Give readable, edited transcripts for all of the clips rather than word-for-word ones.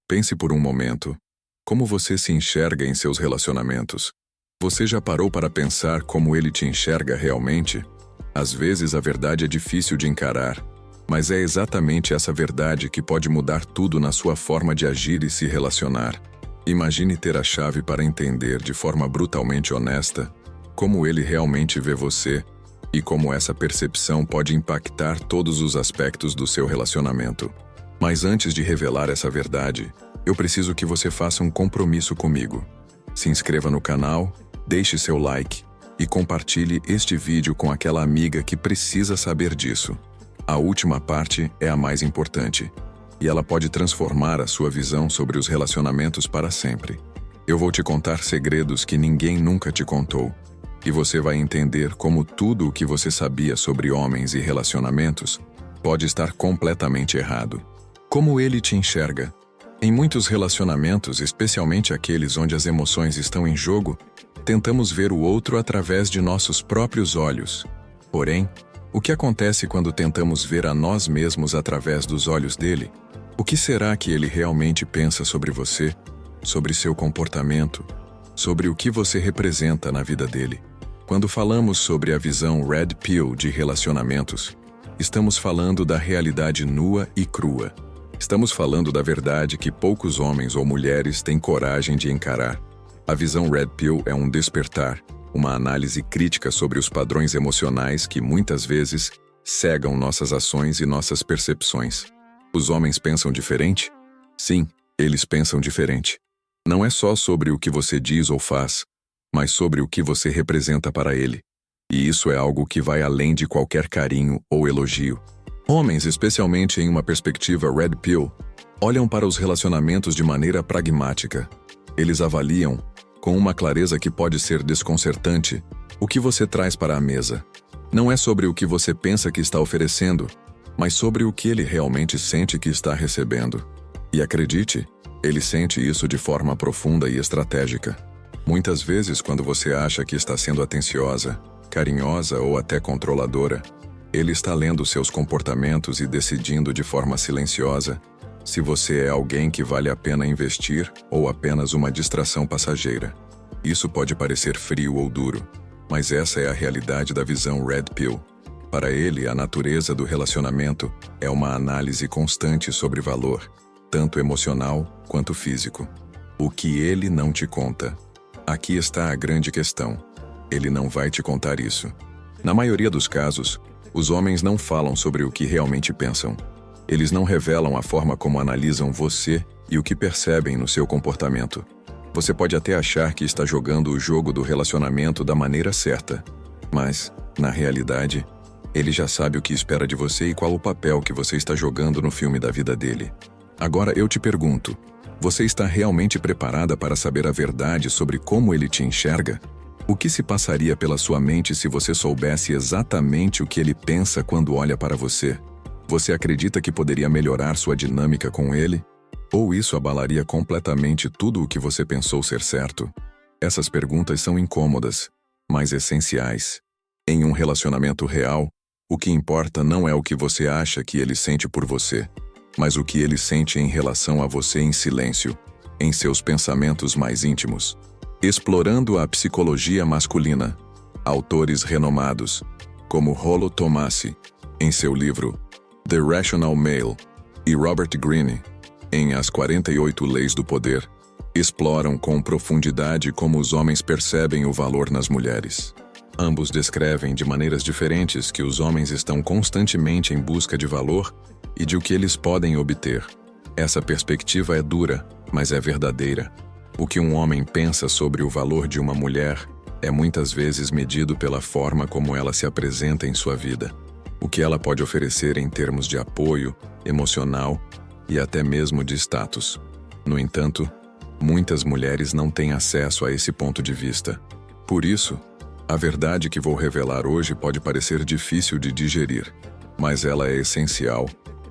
Pense por um momento. Como você se enxerga em seus relacionamentos? Você já parou para pensar como ele te enxerga realmente? Às vezes a verdade é difícil de encarar, mas é exatamente essa verdade que pode mudar tudo na sua forma de agir e se relacionar. Imagine ter a chave para entender de forma brutalmente honesta como ele realmente vê você e como essa percepção pode impactar todos os aspectos do seu relacionamento. Mas antes de revelar essa verdade, eu preciso que você faça um compromisso comigo. Se inscreva no canal, deixe seu like e compartilhe este vídeo com aquela amiga que precisa saber disso. A última parte é a mais importante, e ela pode transformar a sua visão sobre os relacionamentos para sempre. Eu vou te contar segredos que ninguém nunca te contou, e você vai entender como tudo o que você sabia sobre homens e relacionamentos pode estar completamente errado. Como ele te enxerga? Em muitos relacionamentos, especialmente aqueles onde as emoções estão em jogo, tentamos ver o outro através de nossos próprios olhos. Porém, o que acontece quando tentamos ver a nós mesmos através dos olhos dele? O que será que ele realmente pensa sobre você, sobre seu comportamento, sobre o que você representa na vida dele? Quando falamos sobre a visão Red Pill de relacionamentos, estamos falando da realidade nua e crua. Estamos falando da verdade que poucos homens ou mulheres têm coragem de encarar. A visão Red Pill é um despertar, uma análise crítica sobre os padrões emocionais que muitas vezes cegam nossas ações e nossas percepções. Os homens pensam diferente? Sim, eles pensam diferente. Não é só sobre o que você diz ou faz, mas sobre o que você representa para ele. E isso é algo que vai além de qualquer carinho ou elogio. Homens, especialmente em uma perspectiva Red Pill, olham para os relacionamentos de maneira pragmática. Eles avaliam, com uma clareza que pode ser desconcertante, o que você traz para a mesa. Não é sobre o que você pensa que está oferecendo, mas sobre o que ele realmente sente que está recebendo. E acredite, ele sente isso de forma profunda e estratégica. Muitas vezes, quando você acha que está sendo atenciosa, carinhosa ou até controladora, ele está lendo seus comportamentos e decidindo de forma silenciosa se você é alguém que vale a pena investir ou apenas uma distração passageira. Isso pode parecer frio ou duro, mas essa é a realidade da visão Red Pill. Para ele, a natureza do relacionamento é uma análise constante sobre valor, tanto emocional quanto físico. O que ele não te conta? Aqui está a grande questão. Ele não vai te contar isso. Na maioria dos casos, os homens não falam sobre o que realmente pensam. Eles não revelam a forma como analisam você e o que percebem no seu comportamento. Você pode até achar que está jogando o jogo do relacionamento da maneira certa, mas, na realidade, ele já sabe o que espera de você e qual o papel que você está jogando no filme da vida dele. Agora eu te pergunto, você está realmente preparada para saber a verdade sobre como ele te enxerga? O que se passaria pela sua mente se você soubesse exatamente o que ele pensa quando olha para você? Você acredita que poderia melhorar sua dinâmica com ele? Ou isso abalaria completamente tudo o que você pensou ser certo? Essas perguntas são incômodas, mas essenciais. Em um relacionamento real, o que importa não é o que você acha que ele sente por você, mas o que ele sente em relação a você em silêncio, em seus pensamentos mais íntimos. Explorando a psicologia masculina, autores renomados, como Rollo Tomassi, em seu livro The Rational Male, e Robert Greene, em As 48 Leis do Poder, exploram com profundidade como os homens percebem o valor nas mulheres. Ambos descrevem de maneiras diferentes que os homens estão constantemente em busca de valor e de o que eles podem obter. Essa perspectiva é dura, mas é verdadeira. O que um homem pensa sobre o valor de uma mulher é muitas vezes medido pela forma como ela se apresenta em sua vida. O que ela pode oferecer em termos de apoio, emocional e até mesmo de status. No entanto, muitas mulheres não têm acesso a esse ponto de vista. Por isso, a verdade que vou revelar hoje pode parecer difícil de digerir, mas ela é essencial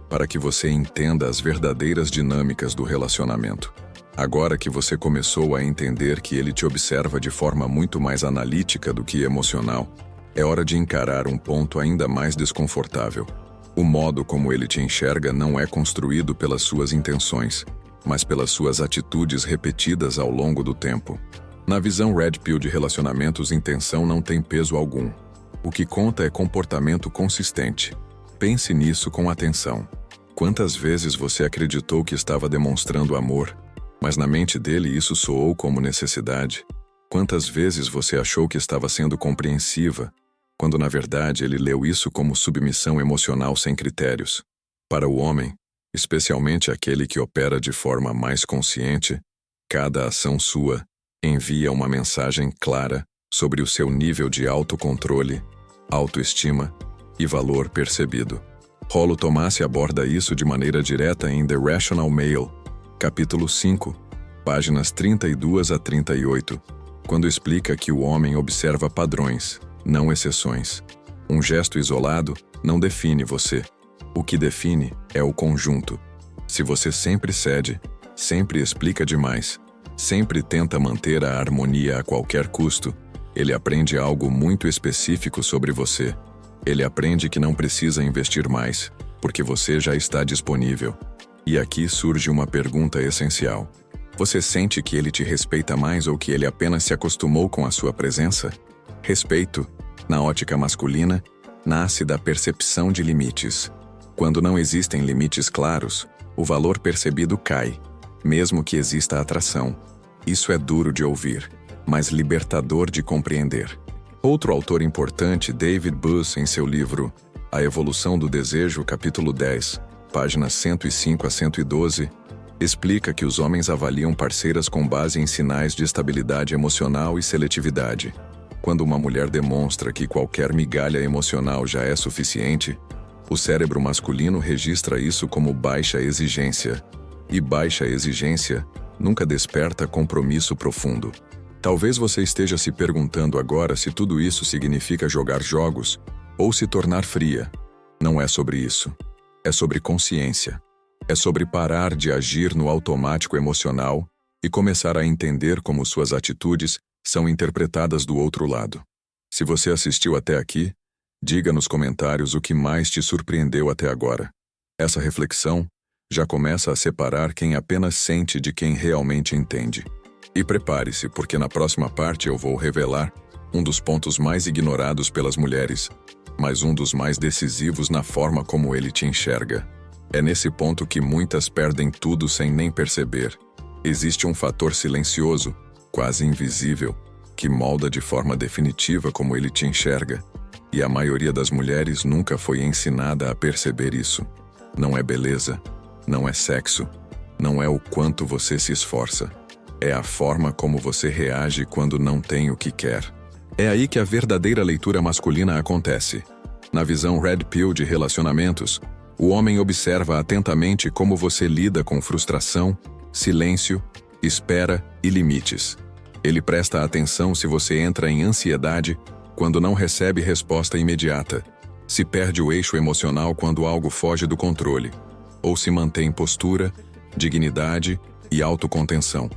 para que você entenda as verdadeiras dinâmicas do relacionamento. Agora que você começou a entender que ele te observa de forma muito mais analítica do que emocional, é hora de encarar um ponto ainda mais desconfortável. O modo como ele te enxerga não é construído pelas suas intenções, mas pelas suas atitudes repetidas ao longo do tempo. Na visão Red Pill de relacionamentos, intenção não tem peso algum. O que conta é comportamento consistente. Pense nisso com atenção. Quantas vezes você acreditou que estava demonstrando amor, mas na mente dele isso soou como necessidade? Quantas vezes você achou que estava sendo compreensiva, quando na verdade ele leu isso como submissão emocional sem critérios? Para o homem, especialmente aquele que opera de forma mais consciente, cada ação sua envia uma mensagem clara sobre o seu nível de autocontrole, autoestima e valor percebido. Rollo Tomassi aborda isso de maneira direta em The Rational Male, capítulo 5, páginas 32 a 38, quando explica que o homem observa padrões, não exceções. Um gesto isolado não define você. O que define é o conjunto. Se você sempre cede, sempre explica demais, sempre tenta manter a harmonia a qualquer custo, ele aprende algo muito específico sobre você. Ele aprende que não precisa investir mais, porque você já está disponível. E aqui surge uma pergunta essencial. Você sente que ele te respeita mais ou que ele apenas se acostumou com a sua presença? Respeito, na ótica masculina, nasce da percepção de limites. Quando não existem limites claros, o valor percebido cai, mesmo que exista atração. Isso é duro de ouvir, mas libertador de compreender. Outro autor importante, David Buss, em seu livro A Evolução do Desejo, capítulo 10, páginas 105 a 112, explica que os homens avaliam parceiras com base em sinais de estabilidade emocional e seletividade. Quando uma mulher demonstra que qualquer migalha emocional já é suficiente, o cérebro masculino registra isso como baixa exigência. E baixa exigência nunca desperta compromisso profundo. Talvez você esteja se perguntando agora se tudo isso significa jogar jogos ou se tornar fria. Não é sobre isso. É sobre consciência. É sobre parar de agir no automático emocional e começar a entender como suas atitudes são interpretadas do outro lado. Se você assistiu até aqui, diga nos comentários o que mais te surpreendeu até agora. Essa reflexão já começa a separar quem apenas sente de quem realmente entende. E prepare-se, porque na próxima parte eu vou revelar um dos pontos mais ignorados pelas mulheres, mas um dos mais decisivos na forma como ele te enxerga. É nesse ponto que muitas perdem tudo sem nem perceber. Existe um fator silencioso, quase invisível, que molda de forma definitiva como ele te enxerga, e a maioria das mulheres nunca foi ensinada a perceber isso. Não é beleza, não é sexo, não é o quanto você se esforça. É a forma como você reage quando não tem o que quer. É aí que a verdadeira leitura masculina acontece. Na visão Red Pill de relacionamentos, o homem observa atentamente como você lida com frustração, silêncio, espera e limites. Ele presta atenção se você entra em ansiedade quando não recebe resposta imediata, se perde o eixo emocional quando algo foge do controle, ou se mantém postura, dignidade e autocontenção.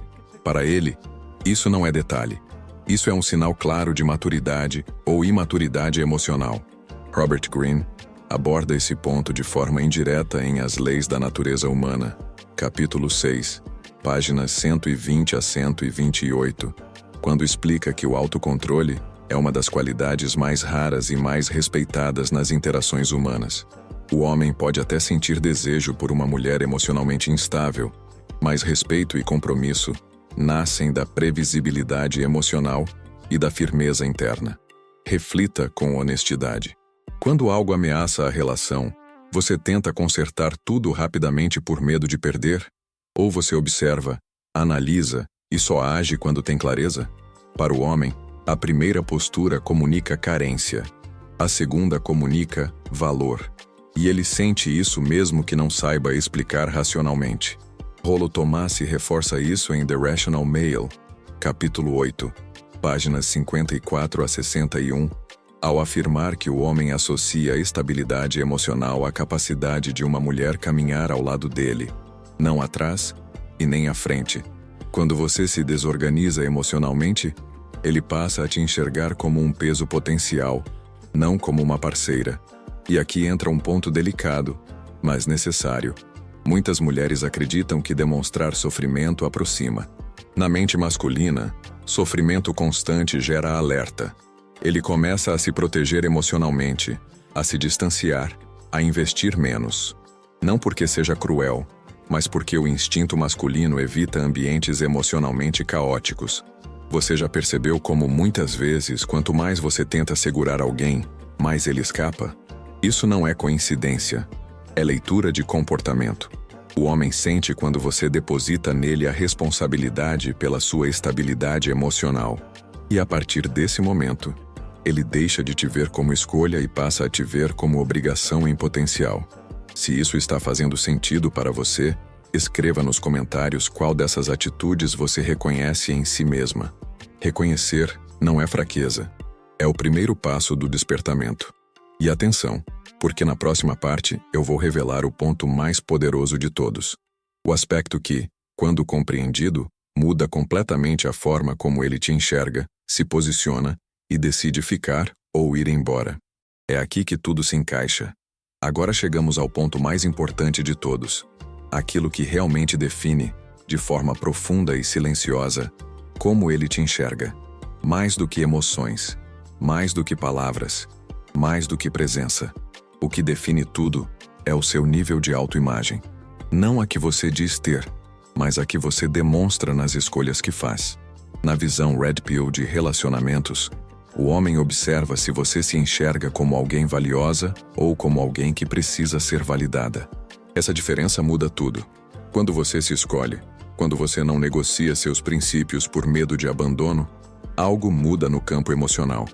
Para ele, isso não é detalhe. Isso é um sinal claro de maturidade ou imaturidade emocional. Robert Greene aborda esse ponto de forma indireta em As Leis da Natureza Humana, capítulo 6, páginas 120 a 128, quando explica que o autocontrole é uma das qualidades mais raras e mais respeitadas nas interações humanas. O homem pode até sentir desejo por uma mulher emocionalmente instável, mas respeito e compromisso nascem da previsibilidade emocional e da firmeza interna. Reflita com honestidade. Quando algo ameaça a relação, você tenta consertar tudo rapidamente por medo de perder? Ou você observa, analisa e só age quando tem clareza? Para o homem, a primeira postura comunica carência. A segunda comunica valor. E ele sente isso mesmo que não saiba explicar racionalmente. Rollo Tomassi reforça isso em The Rational Male, capítulo 8, páginas 54 a 61, ao afirmar que o homem associa a estabilidade emocional à capacidade de uma mulher caminhar ao lado dele, não atrás e nem à frente. Quando você se desorganiza emocionalmente, ele passa a te enxergar como um peso potencial, não como uma parceira. E aqui entra um ponto delicado, mas necessário. Muitas mulheres acreditam que demonstrar sofrimento aproxima. Na mente masculina, sofrimento constante gera alerta. Ele começa a se proteger emocionalmente, a se distanciar, a investir menos. Não porque seja cruel, mas porque o instinto masculino evita ambientes emocionalmente caóticos. Você já percebeu como muitas vezes, quanto mais você tenta segurar alguém, mais ele escapa? Isso não é coincidência. É leitura de comportamento. O homem sente quando você deposita nele a responsabilidade pela sua estabilidade emocional. E a partir desse momento, ele deixa de te ver como escolha e passa a te ver como obrigação em potencial. Se isso está fazendo sentido para você, escreva nos comentários qual dessas atitudes você reconhece em si mesma. Reconhecer não é fraqueza. É o primeiro passo do despertamento. E atenção, porque na próxima parte eu vou revelar o ponto mais poderoso de todos. O aspecto que, quando compreendido, muda completamente a forma como ele te enxerga, se posiciona e decide ficar ou ir embora. É aqui que tudo se encaixa. Agora chegamos ao ponto mais importante de todos. Aquilo que realmente define, de forma profunda e silenciosa, como ele te enxerga. Mais do que emoções, mais do que palavras, mais do que presença. O que define tudo é o seu nível de autoimagem. Não a que você diz ter, mas a que você demonstra nas escolhas que faz. Na visão Red Pill de relacionamentos, o homem observa se você se enxerga como alguém valiosa ou como alguém que precisa ser validada. Essa diferença muda tudo. Quando você se escolhe, quando você não negocia seus princípios por medo de abandono, algo muda no campo emocional.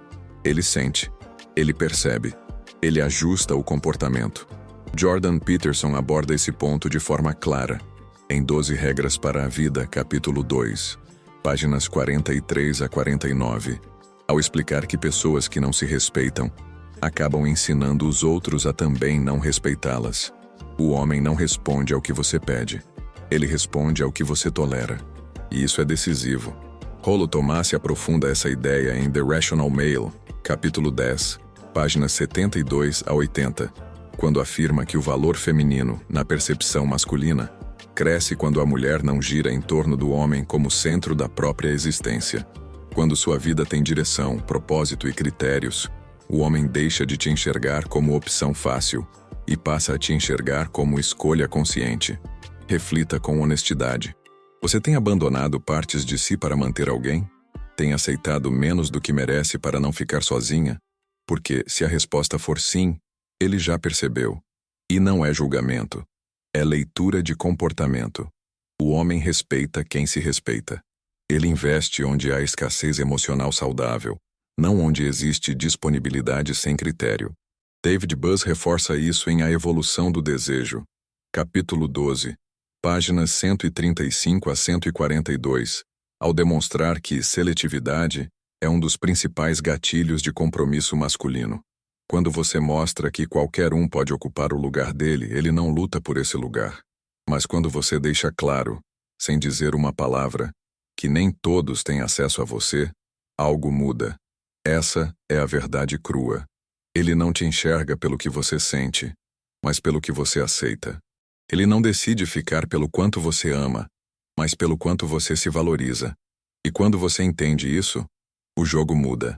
Ele sente, ele percebe, ele ajusta o comportamento. Jordan Peterson aborda esse ponto de forma clara, em 12 Regras para a Vida, capítulo 2, páginas 43 a 49, ao explicar que pessoas que não se respeitam acabam ensinando os outros a também não respeitá-las. O homem não responde ao que você pede, ele responde ao que você tolera. E isso é decisivo. Rollo Tomassi aprofunda essa ideia em The Rational Male, capítulo 10, páginas 72 a 80, quando afirma que o valor feminino, na percepção masculina, cresce quando a mulher não gira em torno do homem como centro da própria existência. Quando sua vida tem direção, propósito e critérios, o homem deixa de te enxergar como opção fácil e passa a te enxergar como escolha consciente. Reflita com honestidade. Você tem abandonado partes de si para manter alguém? Tem aceitado menos do que merece para não ficar sozinha? Porque, se a resposta for sim, ele já percebeu. E não é julgamento. É leitura de comportamento. O homem respeita quem se respeita. Ele investe onde há escassez emocional saudável, não onde existe disponibilidade sem critério. David Buss reforça isso em A Evolução do Desejo, capítulo 12, páginas 135 a 142, ao demonstrar que seletividade é um dos principais gatilhos de compromisso masculino. Quando você mostra que qualquer um pode ocupar o lugar dele, ele não luta por esse lugar. Mas quando você deixa claro, sem dizer uma palavra, que nem todos têm acesso a você, algo muda. Essa é a verdade crua. Ele não te enxerga pelo que você sente, mas pelo que você aceita. Ele não decide ficar pelo quanto você ama, mas pelo quanto você se valoriza. E quando você entende isso, o jogo muda.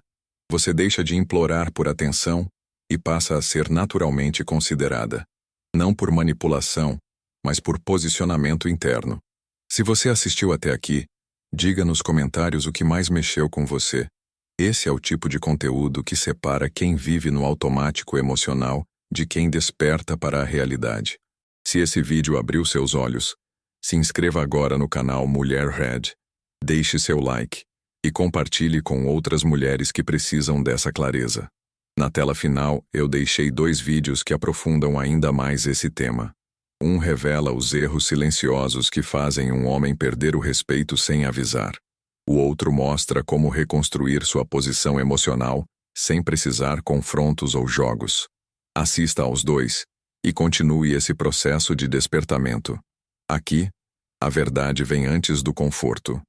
Você deixa de implorar por atenção e passa a ser naturalmente considerada. Não por manipulação, mas por posicionamento interno. Se você assistiu até aqui, diga nos comentários o que mais mexeu com você. Esse é o tipo de conteúdo que separa quem vive no automático emocional de quem desperta para a realidade. Se esse vídeo abriu seus olhos, se inscreva agora no canal Mulher Red, deixe seu like e compartilhe com outras mulheres que precisam dessa clareza. Na tela final, eu deixei 2 vídeos que aprofundam ainda mais esse tema. Um revela os erros silenciosos que fazem um homem perder o respeito sem avisar. O outro mostra como reconstruir sua posição emocional sem precisar confrontos ou jogos. Assista aos 2 e continue esse processo de despertamento. Aqui, a verdade vem antes do conforto.